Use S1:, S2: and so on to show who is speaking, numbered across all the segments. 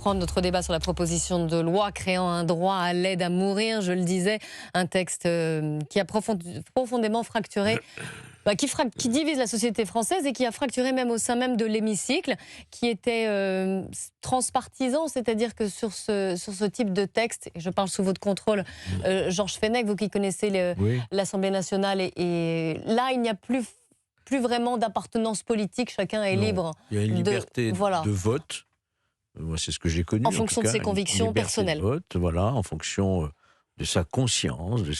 S1: Prendre notre débat sur la proposition de loi créant un droit à l'aide à mourir, je le disais, un texte qui a profondément fracturé, qui divise la société française et qui a fracturé même au sein même de l'hémicycle, qui était transpartisan, c'est-à-dire que sur ce type de texte, et je parle sous votre contrôle, Georges Fenech, vous qui connaissez l'Assemblée nationale, et là il n'y a plus vraiment d'appartenance politique, chacun est libre.
S2: Il y a une liberté de vote. Moi, c'est ce que j'ai connu.
S1: En fonction de ses convictions personnelles.
S2: De vote, voilà, en fonction de sa conscience, de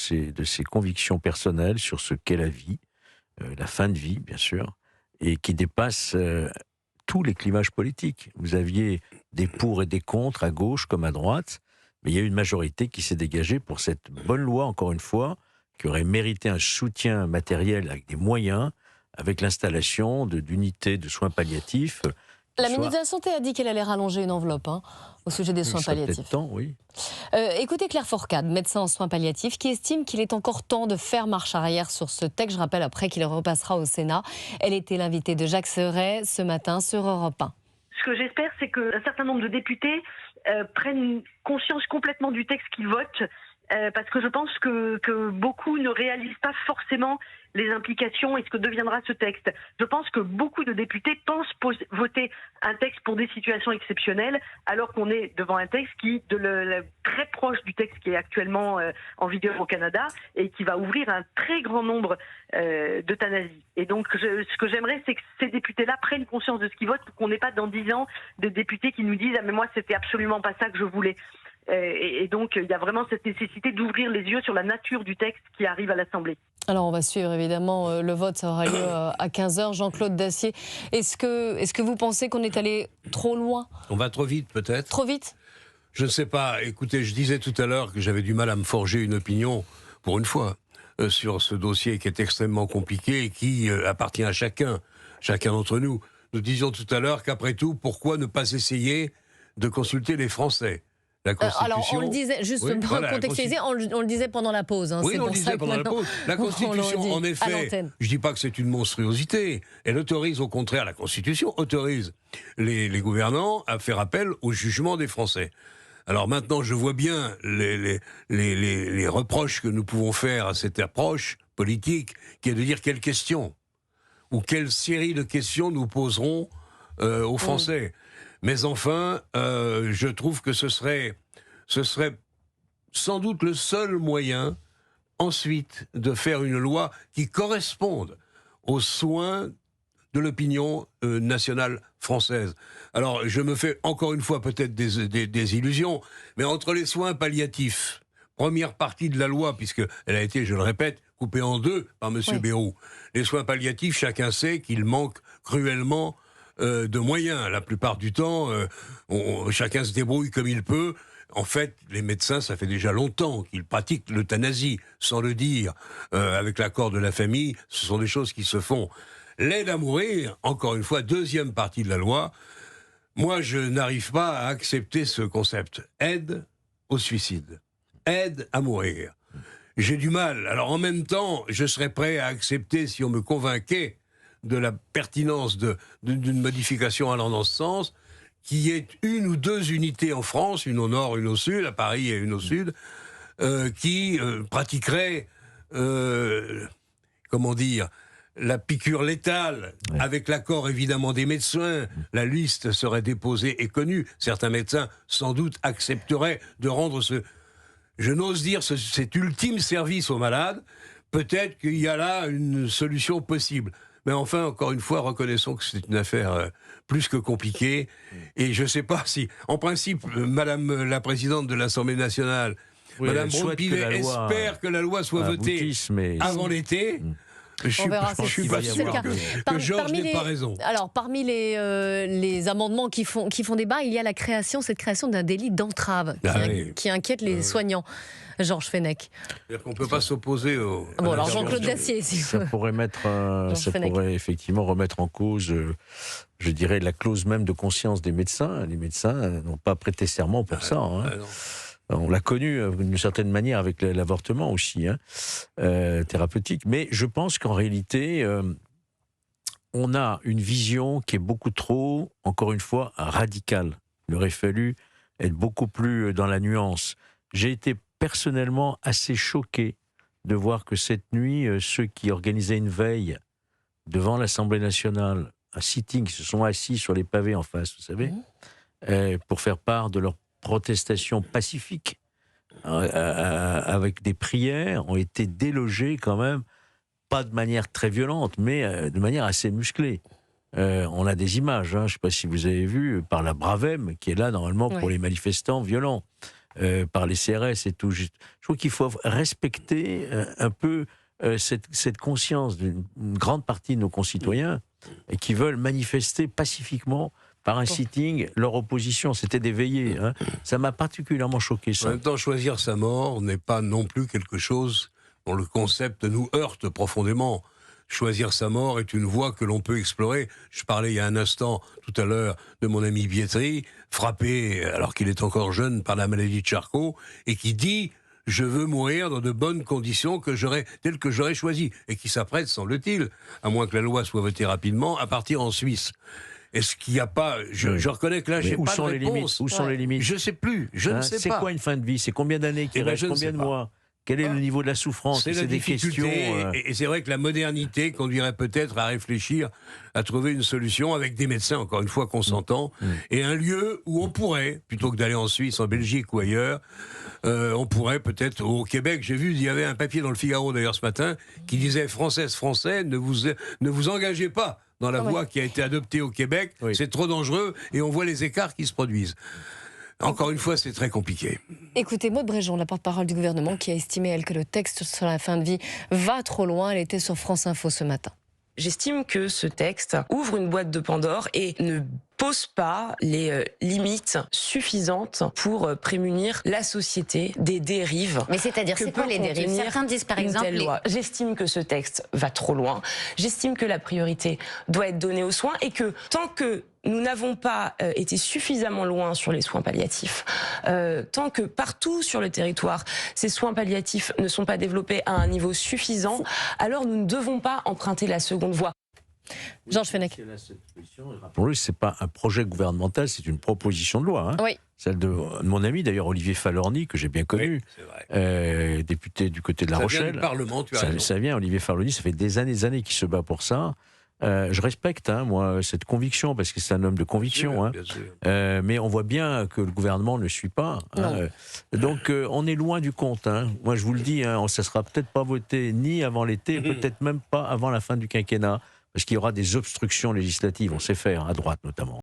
S2: ses convictions personnelles sur ce qu'est la vie, la fin de vie, bien sûr, et qui dépasse tous les clivages politiques. Vous aviez des pour et des contre à gauche comme à droite, mais il y a eu une majorité qui s'est dégagée pour cette bonne loi, encore une fois, qui aurait mérité un soutien matériel avec des moyens, avec l'installation d'unités de soins palliatifs.
S1: La ministre de la Santé a dit qu'elle allait rallonger une enveloppe au sujet des soins palliatifs.
S2: Temps, oui.
S1: Écoutez Claire Fourcade, médecin en soins palliatifs, qui estime qu'il est encore temps de faire marche arrière sur ce texte. Je rappelle après qu'il repassera au Sénat. Elle était l'invitée de Jacques Serret ce matin sur Europe 1.
S3: Ce que j'espère, c'est qu'un certain nombre de députés prennent conscience complètement du texte qu'ils votent, parce que je pense que beaucoup ne réalisent pas forcément les implications et ce que deviendra ce texte. Je pense que beaucoup de députés pensent voter un texte pour des situations exceptionnelles, alors qu'on est devant un texte qui très proche du texte qui est actuellement en vigueur au Canada et qui va ouvrir un très grand nombre d'euthanasies. Et donc, ce que j'aimerais, c'est que ces députés-là prennent conscience de ce qu'ils votent, pour qu'on n'ait pas dans 10 ans de députés qui nous disent « Ah mais moi, c'était absolument pas ça que je voulais ». Et donc, il y a vraiment cette nécessité d'ouvrir les yeux sur la nature du texte qui arrive à l'Assemblée.
S1: Alors, on va suivre évidemment le vote, ça aura lieu à 15h. Jean-Claude Dacier, est-ce que vous pensez qu'on est allé trop loin?
S4: On va trop vite, peut-être.
S1: Trop vite?
S4: Je ne sais pas. Écoutez, je disais tout à l'heure que j'avais du mal à me forger une opinion, pour une fois, sur ce dossier qui est extrêmement compliqué et qui appartient à chacun d'entre nous. Nous disions tout à l'heure qu'après tout, pourquoi ne pas essayer de consulter les Français? La Constitution...
S1: alors, on le disait, juste pour contextualiser, on le disait pendant la pause.
S4: Oui, on le disait pendant la pause. La Constitution, en effet, je ne dis pas que c'est une monstruosité. Elle autorise, au contraire, la Constitution autorise les gouvernants à faire appel au jugement des Français. Alors maintenant, je vois bien les reproches que nous pouvons faire à cette approche politique, qui est de dire quelles questions, ou quelle série de questions nous poserons aux Français. Mais enfin, je trouve que ce serait sans doute le seul moyen, ensuite, de faire une loi qui corresponde aux soins de l'opinion nationale française. Alors, je me fais encore une fois peut-être des illusions, mais entre les soins palliatifs, première partie de la loi, puisqu'elle a été, je le répète, coupée en deux par M. Bayrou, les soins palliatifs, chacun sait qu'il manque cruellement de moyens. La plupart du temps, chacun se débrouille comme il peut. En fait, les médecins, ça fait déjà longtemps qu'ils pratiquent l'euthanasie, sans le dire, avec l'accord de la famille. Ce sont des choses qui se font. L'aide à mourir, encore une fois, deuxième partie de la loi. Moi, je n'arrive pas à accepter ce concept. Aide au suicide. Aide à mourir. J'ai du mal. Alors, en même temps, je serais prêt à accepter, si on me convainquait de la pertinence d'une modification allant dans ce sens, qui est une ou deux unités en France, une au nord, une au sud, à Paris et une au sud, qui pratiqueraient, comment dire, la piqûre létale, avec l'accord évidemment des médecins. La liste serait déposée et connue. Certains médecins, sans doute, accepteraient de rendre je n'ose dire, cet ultime service aux malades. Peut-être qu'il y a là une solution possible. Mais enfin, encore une fois, reconnaissons que c'est une affaire plus que compliquée. Et je ne sais pas si, en principe, Madame la Présidente de l'Assemblée nationale, Madame Braun-Pivet, espère que la loi soit votée avant l'été.
S1: On verra,
S4: je suis pas sûr que Georges n'ait pas raison.
S1: Alors, parmi les amendements qui font débat, il y a cette création d'un délit d'entrave qui inquiète les soignants. Georges Fenech.
S4: C'est-à-dire qu'on ne peut pas s'opposer au...
S1: Bon, alors Jean-Claude Dacier,
S2: ça pourrait effectivement remettre en cause, je dirais, la clause même de conscience des médecins. Les médecins n'ont pas prêté serment pour ça. On l'a connu d'une certaine manière avec l'avortement aussi, thérapeutique. Mais je pense qu'en réalité, on a une vision qui est beaucoup trop, encore une fois, radicale. Il aurait fallu être beaucoup plus dans la nuance. J'ai été personnellement assez choqué de voir que cette nuit, ceux qui organisaient une veille devant l'Assemblée nationale, un sitting, se sont assis sur les pavés en face, vous savez, pour faire part de leur protestation pacifique, avec des prières, ont été délogés quand même, pas de manière très violente, mais de manière assez musclée. On a des images, je ne sais pas si vous avez vu, par la Bravem, qui est là normalement pour les manifestants violents, par les CRS et tout. Je trouve qu'il faut respecter un peu cette conscience d'une grande partie de nos concitoyens qui veulent manifester pacifiquement par un sitting leur opposition. C'était des veillées. Ça m'a particulièrement choqué, ça.
S4: En même temps, choisir sa mort n'est pas non plus quelque chose dont le concept nous heurte profondément. Choisir sa mort est une voie que l'on peut explorer. Je parlais il y a un instant, tout à l'heure, de mon ami Bietri, frappé, alors qu'il est encore jeune, par la maladie de Charcot, et qui dit « Je veux mourir dans de bonnes conditions telles que j'aurais choisi », et qui s'apprête, semble-t-il, à moins que la loi soit votée rapidement, à partir en Suisse. Est-ce qu'il n'y a pas... Je reconnais que là, j'ai pas de réponse.
S2: Où sont les limites?
S4: Je ne sais plus, je ne sais pas.
S2: C'est quoi une fin de vie? C'est combien d'années qui reste? Combien de mois? Quel est le niveau de la souffrance?
S4: C'est la difficulté, et c'est vrai que la modernité conduirait peut-être à réfléchir, à trouver une solution avec des médecins, encore une fois, consentants, et un lieu où on pourrait, plutôt que d'aller en Suisse, en Belgique ou ailleurs, on pourrait peut-être au Québec. J'ai vu, il y avait un papier dans le Figaro d'ailleurs ce matin qui disait « Françaises, Français, ne vous engagez pas dans la voie qui a été adoptée au Québec, c'est trop dangereux et on voit les écarts qui se produisent ». Encore une fois, c'est très compliqué.
S1: Écoutez, Maud Bréjon, la porte-parole du gouvernement, qui a estimé, elle, que le texte sur la fin de vie va trop loin. Elle était sur France Info ce matin.
S5: J'estime que ce texte ouvre une boîte de Pandore et ne pose pas les limites suffisantes pour prémunir la société des dérives.
S6: Mais c'est-à-dire, c'est quoi les dérives? Certains disent par exemple...
S5: J'estime que ce texte va trop loin. J'estime que la priorité doit être donnée aux soins et que tant que nous n'avons pas été suffisamment loin sur les soins palliatifs, tant que partout sur le territoire, ces soins palliatifs ne sont pas développés à un niveau suffisant, alors nous ne devons pas emprunter la seconde voie.
S1: Georges Fenech.
S2: Rappelons-le, ce n'est pas un projet gouvernemental, c'est une proposition de loi.
S1: Oui.
S2: Celle de mon ami, d'ailleurs, Olivier Falorni, que j'ai bien connu, député du côté de La Rochelle.
S4: Ça vient du Parlement, tu as raison.
S2: Ça vient, Olivier Falorni, ça fait des années qu'il se bat pour ça. Je respecte, moi, cette conviction, parce que c'est un homme de conviction.
S4: Bien sûr.
S2: Mais on voit bien que le gouvernement ne suit pas. Donc, on est loin du compte. Moi, je vous le dis, ça ne sera peut-être pas voté ni avant l'été, peut-être même pas avant la fin du quinquennat, parce qu'il y aura des obstructions législatives, on sait faire, à droite notamment.